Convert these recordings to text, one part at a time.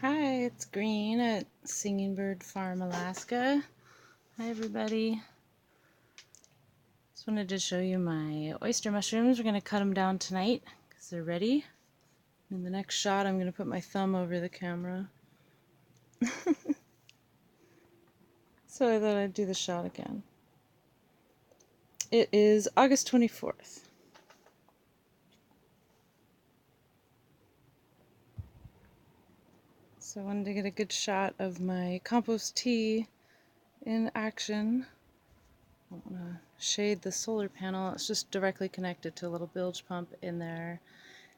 Hi, it's Green at Singing Bird Farm, Alaska. Hi everybody. Just wanted to show you my oyster mushrooms. We're going to cut them down tonight because they're ready. In the next shot I'm going to put my thumb over the camera. So I thought I'd do the shot again. It is August 24th. So I wanted to get a good shot of my compost tea in action. I want to shade the solar panel. It's just directly connected to a little bilge pump in there.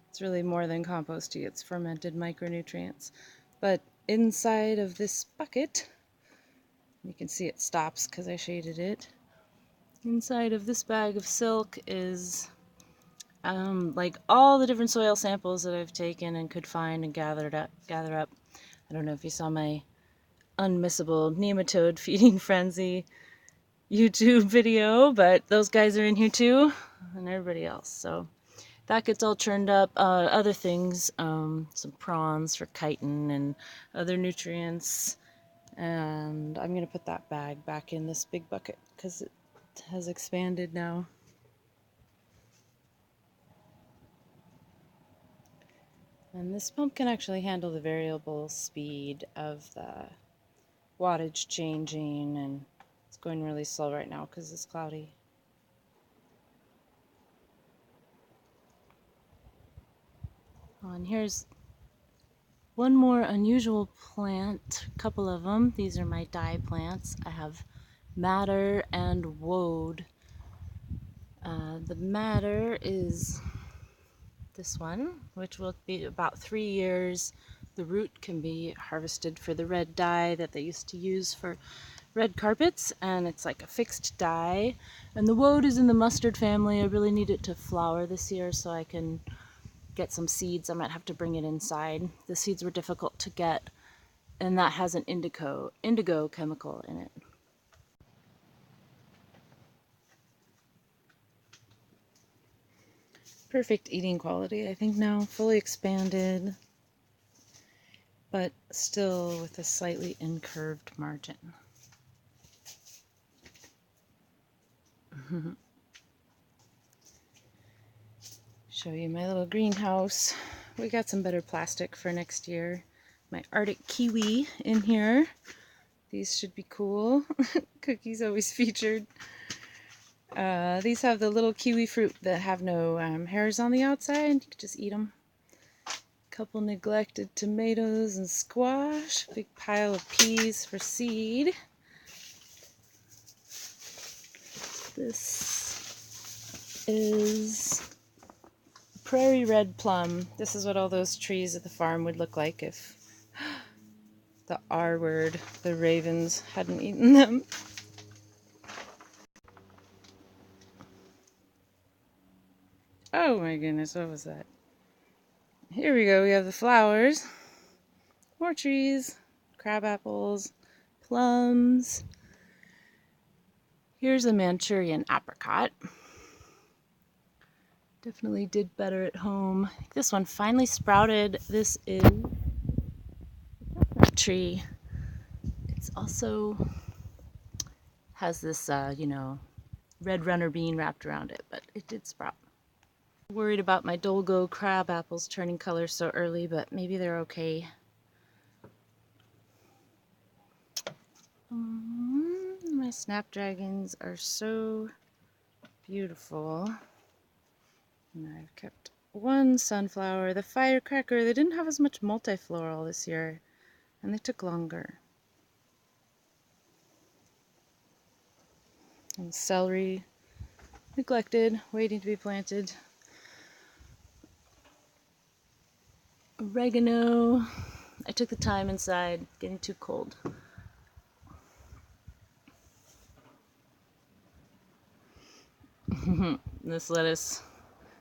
It's really more than compost tea, it's fermented micronutrients. But inside of this bucket, you can see it stops because I shaded it. Inside of this bag of silk is like all the different soil samples that I've taken and could find and gather up. I don't know if you saw my unmissable nematode feeding frenzy YouTube video, but those guys are in here too, and everybody else. So that gets all churned up. Other things, some prawns for chitin and other nutrients. And I'm going to put that bag back in this big bucket because it has expanded now. And this pump can actually handle the variable speed of the wattage changing, and it's going really slow right now because it's cloudy. And here's one more unusual plant, a couple of them. These are my dye plants. I have madder and woad. The madder is this one, which will be about 3 years. The root can be harvested for the red dye that they used to use for red carpets, and it's like a fixed dye. And the woad is in the mustard family. I really need it to flower this year so I can get some seeds. I might have to bring it inside. The seeds were difficult to get, and that has an indigo chemical in it. Perfect eating quality, I think now, fully expanded, but still with a slightly incurved margin. Show you my little greenhouse. We got some better plastic for next year. My Arctic kiwi in here. These should be cool. Cookie's always featured. These have the little kiwi fruit that have no hairs on the outside. You can just eat them. Couple neglected tomatoes and squash. Big pile of peas for seed. This is prairie red plum. This is what all those trees at the farm would look like if the R word, the ravens, hadn't eaten them. Oh my goodness, what was that? Here we go, we have the flowers. More trees, crab apples, plums. Here's a Manchurian apricot. Definitely did better at home. I think this one finally sprouted. This is a chestnut tree. It's also has this, red runner bean wrapped around it, but it did sprout. Worried about my Dolgo crab apples turning color so early, but maybe they're okay. My snapdragons are so beautiful. And I've kept one sunflower. The firecracker, they didn't have as much multifloral this year, and they took longer. And celery, neglected, waiting to be planted. Oregano. I took the time inside, getting too cold. This lettuce,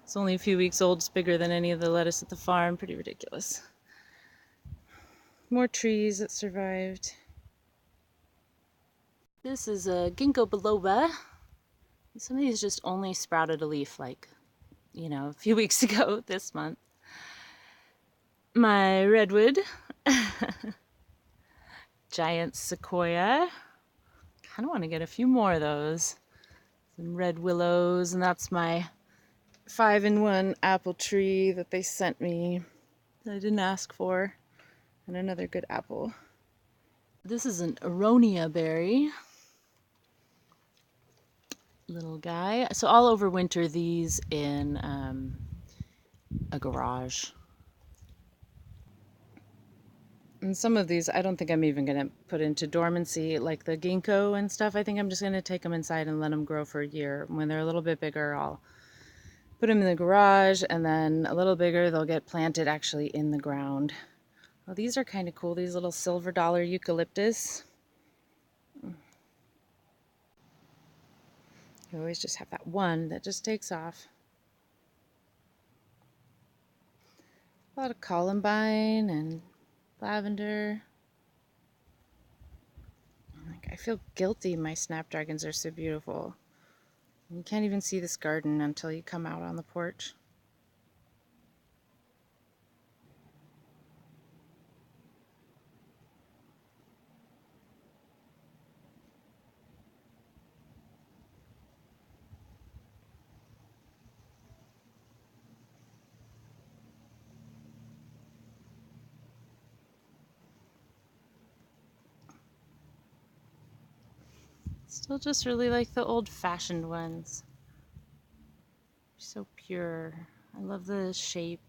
it's only a few weeks old. It's bigger than any of the lettuce at the farm. Pretty ridiculous. More trees that survived. This is a ginkgo biloba. Some of these just only sprouted a leaf like, a few weeks ago this month. My redwood, Giant sequoia. Kind of want to get a few more of those. Some red willows, and that's my 5-in-1 apple tree that they sent me that I didn't ask for, and another good apple. This is an aronia berry. Little guy. So I'll overwinter these in a garage. And some of these I don't think I'm even going to put into dormancy, like the ginkgo and stuff. I think I'm just going to take them inside and let them grow for a year. When they're a little bit bigger, I'll put them in the garage, and then a little bigger, they'll get planted actually in the ground. Well, these are kind of cool, these little silver dollar eucalyptus. You always just have that one that just takes off. A lot of columbine and lavender. I feel guilty my snapdragons are so beautiful. You can't even see this garden until you come out on the porch. Still just really like the old-fashioned ones. So pure. I love the shape.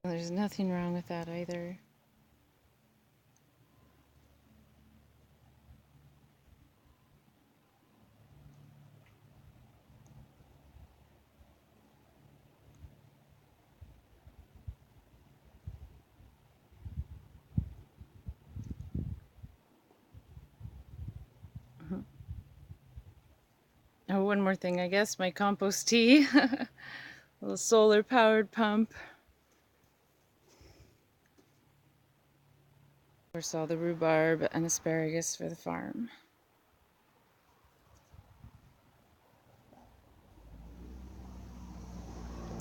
There's nothing wrong with that either. Oh, one more thing, I guess, my compost tea. Little solar powered pump. Of course, all the rhubarb and asparagus for the farm.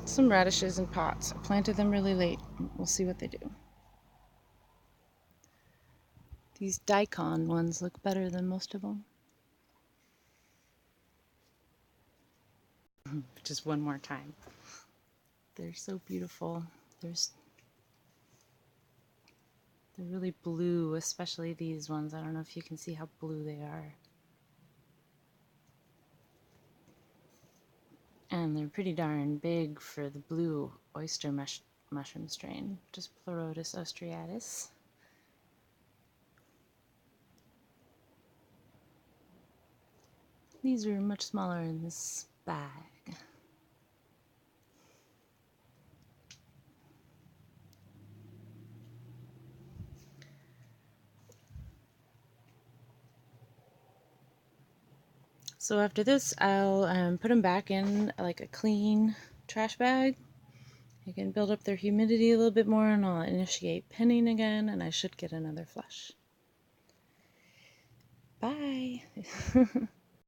Some radishes in pots. I planted them really late. We'll see what they do. These daikon ones look better than most of them. Just one more time. They're so beautiful. They're really blue, especially these ones. I don't know if you can see how blue they are. And they're pretty darn big for the blue oyster mushroom strain, just Pleurotus ostriatus. These are much smaller in this bag. So after this, I'll put them back in like a clean trash bag. You can build up their humidity a little bit more, and I'll initiate pinning again, and I should get another flush. Bye!